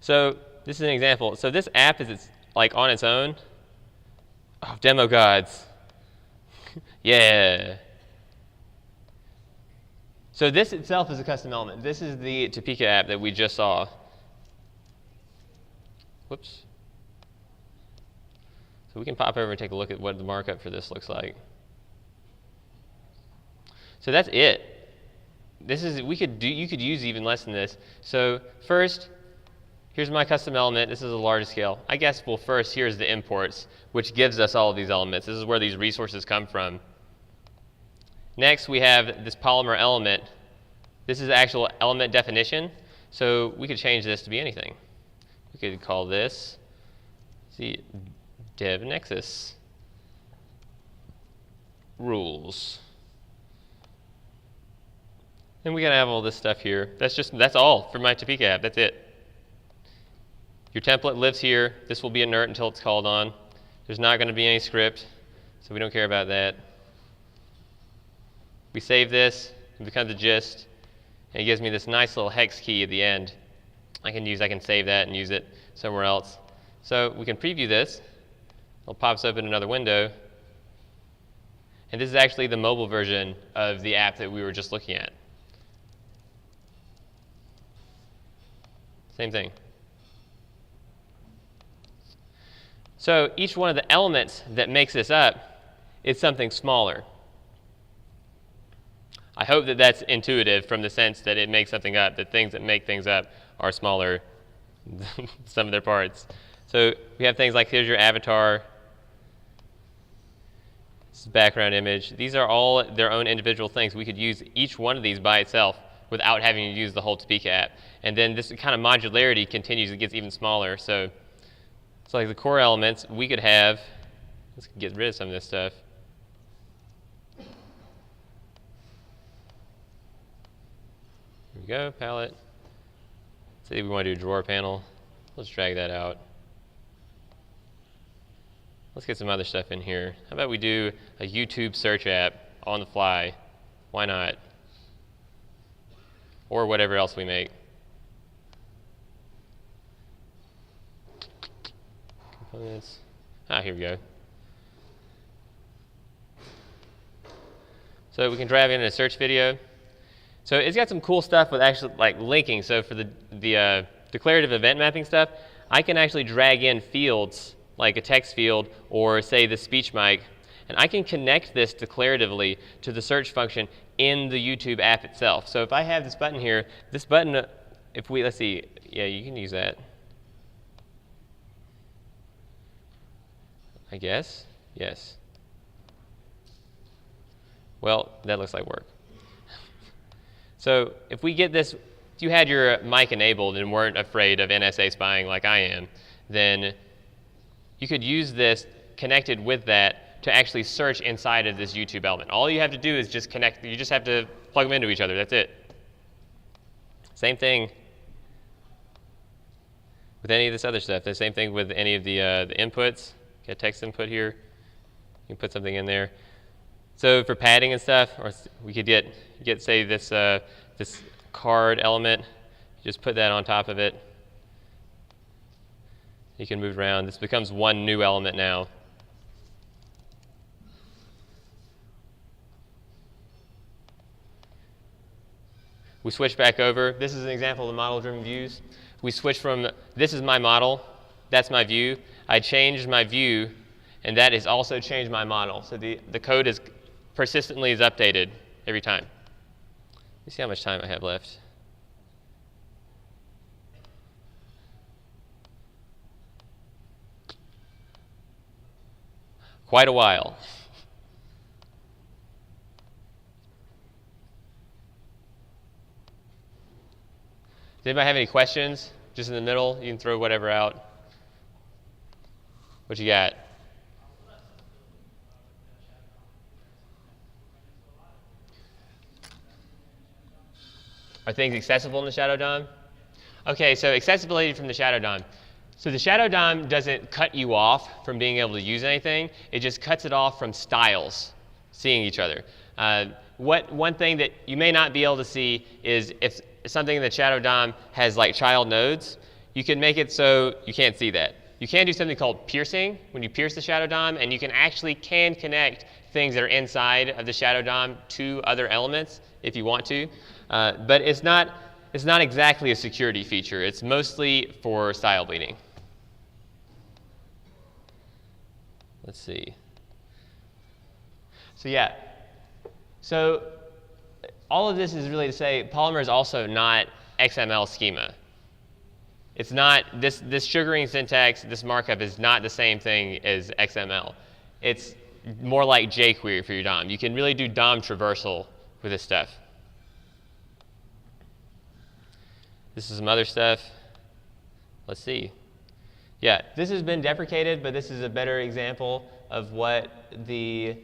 So this is an example. So this app is like on its own. Oh, demo gods. Yeah. So this itself is a custom element. This is the Topeka app that we just saw. Whoops. So we can pop over and take a look at what the markup for this looks like. So that's it. This is you could use even less than this. So first, here's my custom element. This is a large scale. I guess, well, first here's the imports, which gives us all of these elements. This is where these resources come from. Next, we have this Polymer element. This is actual element definition. So we could change this to be anything. We could call this, Devnexus rules. And we gotta have all this stuff here. That's all for my Topeka app. That's it. Your template lives here. This will be inert until it's called on. There's not going to be any script, so we don't care about that. We save this, it becomes a gist, and it gives me this nice little hex key at the end. I can save that and use it somewhere else. So we can preview this. It pops open another window. And this is actually the mobile version of the app that we were just looking at. Same thing. So each one of the elements that makes this up is something smaller. I hope that that's intuitive from the sense that it makes something up, that things that make things up are smaller than some of their parts. So we have things like, here's your avatar. This is background image. These are all their own individual things. We could use each one of these by itself without having to use the whole Topeka app. And then this kind of modularity continues, it gets even smaller. So like the core elements, we could have, let's get rid of some of this stuff. Here we go, palette. Say we want to do a drawer panel. Let's drag that out. Let's get some other stuff in here. How about we do a YouTube search app on the fly? Why not? Or whatever else we make. Components. Here we go. So we can drag in a search video. So it's got some cool stuff with actually like linking. So for the declarative event mapping stuff, I can actually drag in fields like a text field or say the speech mic, and I can connect this declaratively to the search function in the YouTube app itself. So if I have this button here, this button, let's see, yeah, you can use that. I guess, yes. Well, that looks like work. So if we get this, if you had your mic enabled and weren't afraid of NSA spying like I am, then you could use this connected with that to actually search inside of this YouTube element. All you have to do is just connect, you just have to plug them into each other, that's it. Same thing with any of this other stuff. The same thing with any of the inputs. Get text input here, you can put something in there. So for padding and stuff, or we could get say this this card element, just put that on top of it. You can move around. This becomes one new element now. We switch back over. This is an example of the model-driven views. We switch from, this is my model, that's my view. I changed my view, and that has also changed my model. So the code is persistently is updated every time. Let me see how much time I have left. Quite a while. Does anybody have any questions? Just in the middle, you can throw whatever out. What you got? Are things accessible in the Shadow DOM? Okay, so accessibility from the Shadow DOM. So the Shadow DOM doesn't cut you off from being able to use anything. It just cuts it off from styles seeing each other. One thing that you may not be able to see is something in the shadow DOM has like child nodes, you can make it so you can't see that. You can do something called piercing when you pierce the shadow DOM, and you can connect things that are inside of the shadow DOM to other elements if you want to, but it's not exactly a security feature. It's mostly for style bleeding. Let's see. So yeah, so all of this is really to say Polymer is also not XML schema. It's not, this sugaring syntax, this markup is not the same thing as XML. It's more like jQuery for your DOM. You can really do DOM traversal with this stuff. This is some other stuff. Let's see. Yeah, this has been deprecated, but this is a better example of what the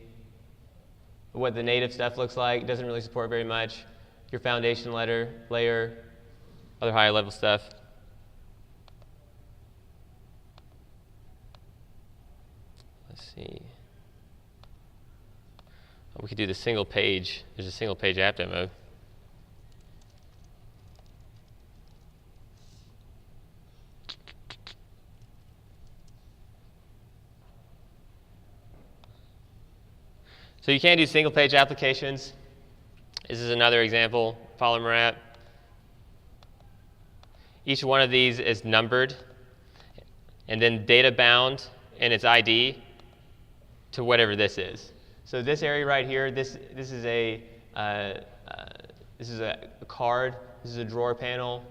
native stuff looks like. It doesn't really support very much. Your foundation layer, other higher level stuff. Let's see. Oh, we could do the single page. There's a single page app demo. So you can do single page applications. This is another example, Polymer app. Each one of these is numbered and then data bound in its ID to whatever this is. So this area right here, this is a card. This is a drawer panel.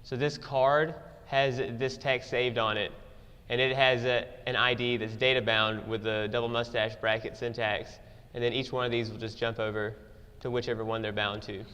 So this card has this text saved on it, and it has an ID that's data bound with the double mustache bracket syntax. And then each one of these will just jump over to whichever one they're bound to.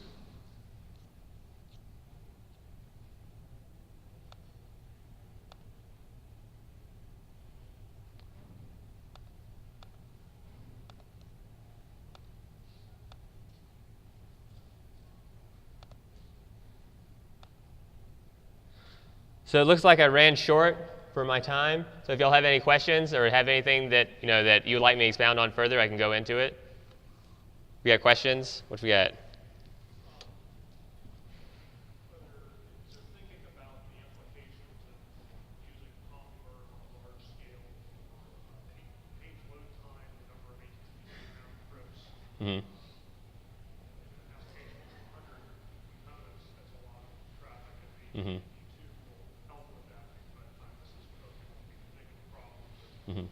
So it looks like I ran short for my time. So if y'all have any questions or have anything that that you would like me to expound on further, I can go into it. We got questions? What we got? Mm-hmm. Mm-hmm. Mm-hmm.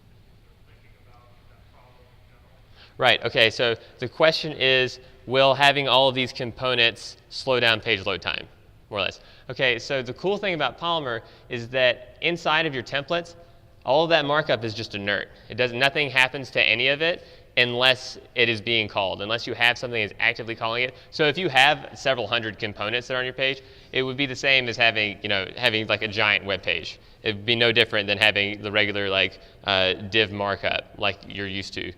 Right, okay, so the question is, will having all of these components slow down page load time, more or less? Okay, so the cool thing about Polymer is that inside of your templates, all of that markup is just inert. Nothing happens to any of it unless it is being called, unless you have something that's actively calling it. So if you have several hundred components that are on your page, it would be the same as having like a giant web page. It would be no different than having the regular like div markup like you're used to.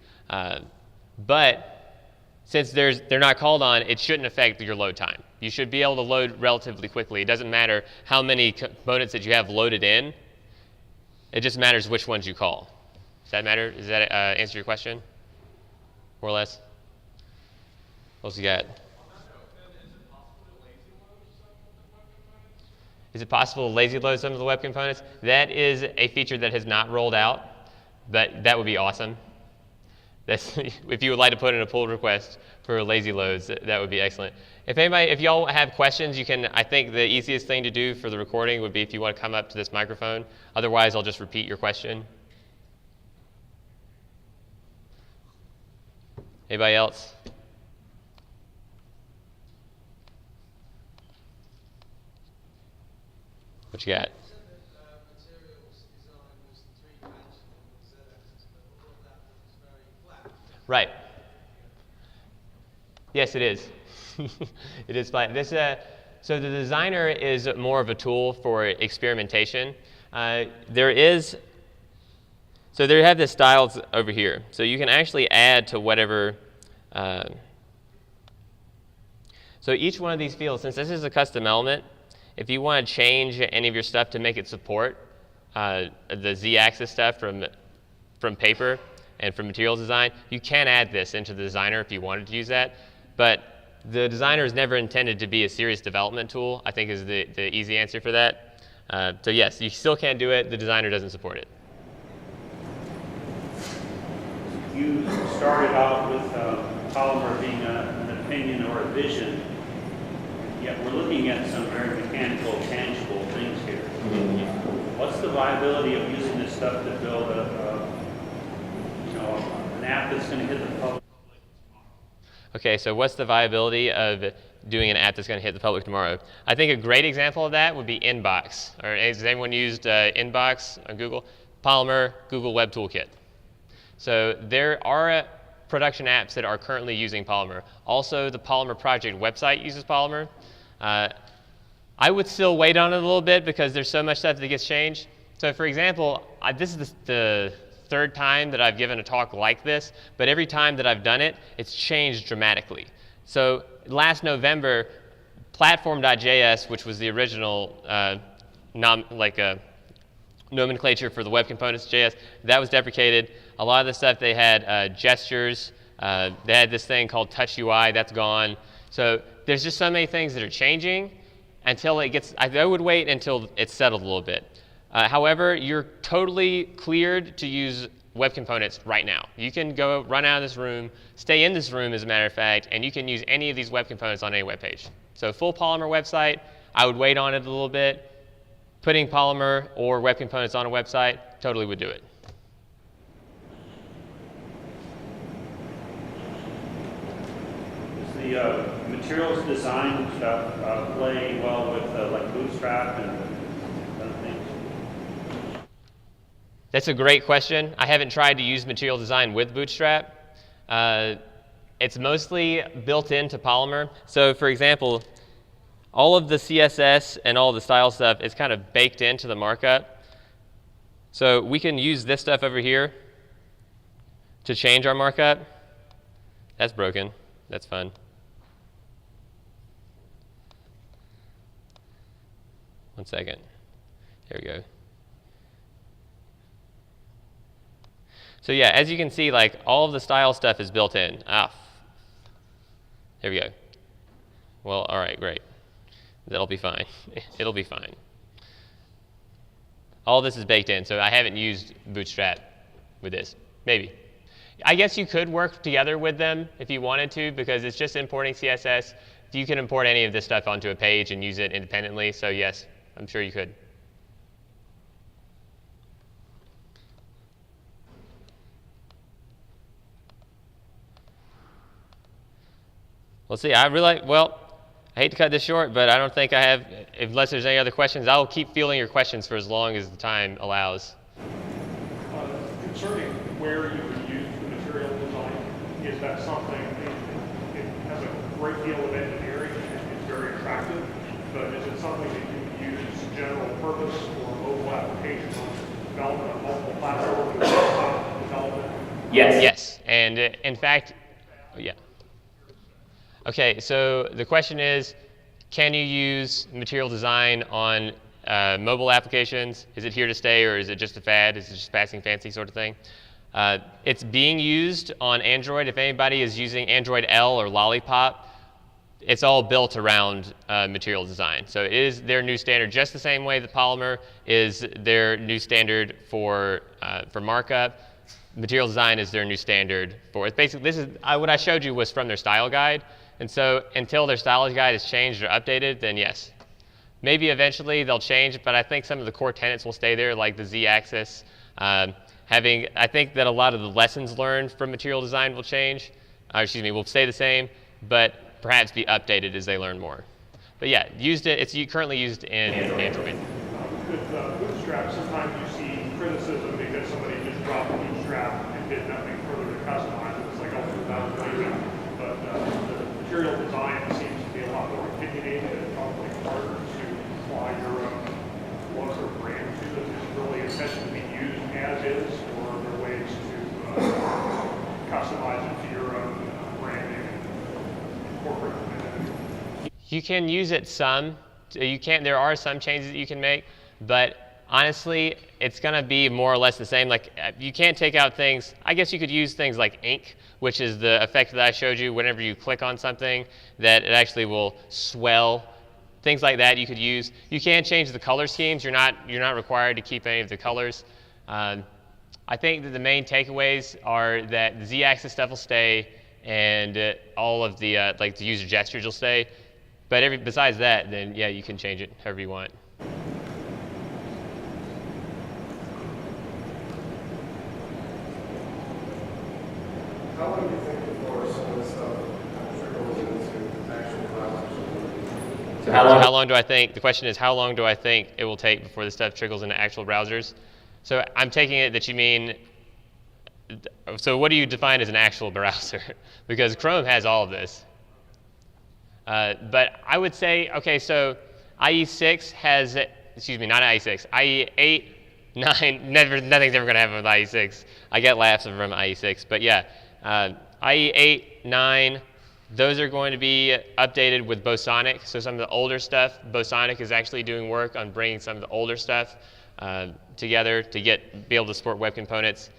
But since they're not called on, it shouldn't affect your load time. You should be able to load relatively quickly. It doesn't matter how many components that you have loaded in. It just matters which ones you call. Does that matter? Does that answer your question? More or less? What else you got? Is it possible to lazy load some of the web components? That is a feature that has not rolled out, but that would be awesome. If you would like to put in a pull request for lazy loads, that would be excellent. If y'all have questions, you can. I think the easiest thing to do for the recording would be if you want to come up to this microphone. Otherwise, I'll just repeat your question. Anybody else? What you got? Right. Yes, it is. It is flat. So the designer is more of a tool for experimentation. So they have the styles over here. So you can actually add to whatever. So each one of these fields, since this is a custom element, if you want to change any of your stuff to make it support the z-axis stuff from paper and from materials design, you can add this into the designer if you wanted to use that. But the designer is never intended to be a serious development tool, I think is the easy answer for that. So yes, you still can't do it. The designer doesn't support it. You started out with Polymer being an opinion or a vision, yet we're looking at some very mechanical, tangible things here. Mm-hmm. What's the viability of using this stuff to build an app that's going to hit the public tomorrow? Okay, so what's the viability of doing an app that's going to hit the public tomorrow? I think a great example of that would be Inbox. Or has anyone used Inbox on Google? Polymer, Google Web Toolkit. So there are production apps that are currently using Polymer. Also, the Polymer project website uses Polymer. I would still wait on it a little bit because there's so much stuff that gets changed. So for example, this is the third time that I've given a talk like this, but every time that I've done it, it's changed dramatically. So last November, platform.js, which was the original nomenclature for the web components JS, that was deprecated. A lot of the stuff they had gestures. They had this thing called Touch UI, that's gone. So there's just so many things that are changing until it gets, I would wait until it's settled a little bit. However, you're totally cleared to use web components right now. You can go run out of this room, stay in this room as a matter of fact, and you can use any of these web components on any web page. So full Polymer website, I would wait on it a little bit. Putting Polymer or web components on a website totally would do it. Does the materials design stuff play well with like Bootstrap and other things? That's a great question. I haven't tried to use material design with Bootstrap. It's mostly built into Polymer. So for example, all of the CSS and all the style stuff is kind of baked into the markup. So we can use this stuff over here to change our markup. That's broken. That's fun. One second. Here we go. So yeah, as you can see, like all of the style stuff is built in. Here we go. Well, all right, great. That'll be fine. It'll be fine. All this is baked in, so I haven't used Bootstrap with this. Maybe. I guess you could work together with them if you wanted to, because it's just importing CSS. You can import any of this stuff onto a page and use it independently, so yes, I'm sure you could. Let's see, I hate to cut this short, but I don't think I have, unless there's any other questions, I'll keep fielding your questions for as long as the time allows. Concerning where you would use the material design, is that something, it has a great deal of engineering and it's very attractive, but is it something that you would use general purpose or mobile applications on development of multiple platforms, development? Yes. Yes, and in fact, yeah. Okay, so the question is, can you use material design on mobile applications? Is it here to stay, or is it just a fad? Is it just passing fancy sort of thing? It's being used on Android. If anybody is using Android L or Lollipop, it's all built around material design. So it is their new standard, just the same way that Polymer is their new standard for markup. Material design is their new standard for it. Basically, this is what I showed you was from their style guide. And so until their style guide is changed or updated, then yes. Maybe eventually they'll change, but I think some of the core tenets will stay there, like the z-axis. I think that a lot of the lessons learned from material design will change, will stay the same, but perhaps be updated as they learn more. But yeah, it's currently used in Android. With Bootstrap, sometimes you see criticism because somebody just dropped Bootstrap and did nothing further to customize it. It's like, without lazy. But the material design seems to be a lot more opinionated and probably harder to apply your own look or brand to. Is it really essential to be used as is, or are there ways to customize it to your own branding and corporate identity? You can use it some. There are some changes that you can make, but honestly, it's going to be more or less the same. Like, you can't take out things. I guess you could use things like ink, which is the effect that I showed you. Whenever you click on something, that it actually will swell. Things like that you could use. You can change the color schemes. You're not required to keep any of the colors. I think that the main takeaways are that the z-axis stuff will stay, and all of the like the user gestures will stay. But besides that, then yeah, you can change it however you want. How long do you think before some of this stuff trickles into actual browsers? So how long do I think? The question is, how long do I think it will take before this stuff trickles into actual browsers? So I'm taking it that you mean. So what do you define as an actual browser? Because Chrome has all of this. But I would say, okay, so IE6 has, excuse me, not IE6, IE8, 9, nothing's ever going to happen with IE6. I get laughs from IE6, but yeah, IE8, 9, those are going to be updated with Bosonic. So some of the older stuff, Bosonic is actually doing work on bringing some of the older stuff together to be able to support web components.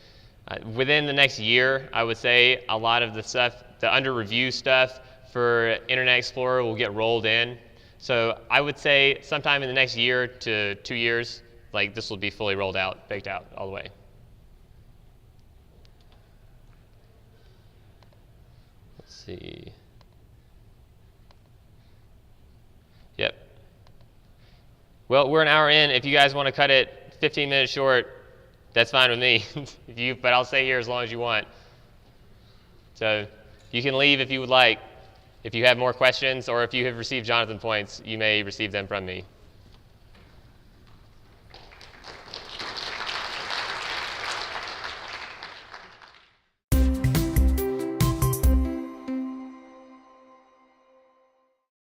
Within the next year, I would say a lot of the stuff, the under review stuff for Internet Explorer will get rolled in. So I would say sometime in the next year to 2 years, like this will be fully rolled out, baked out all the way. Let's see. Yep. Well, we're an hour in. If you guys want to cut it 15 minutes short, that's fine with me. But I'll stay here as long as you want. So you can leave if you would like. If you have more questions, or if you have received Jonathan points, you may receive them from me.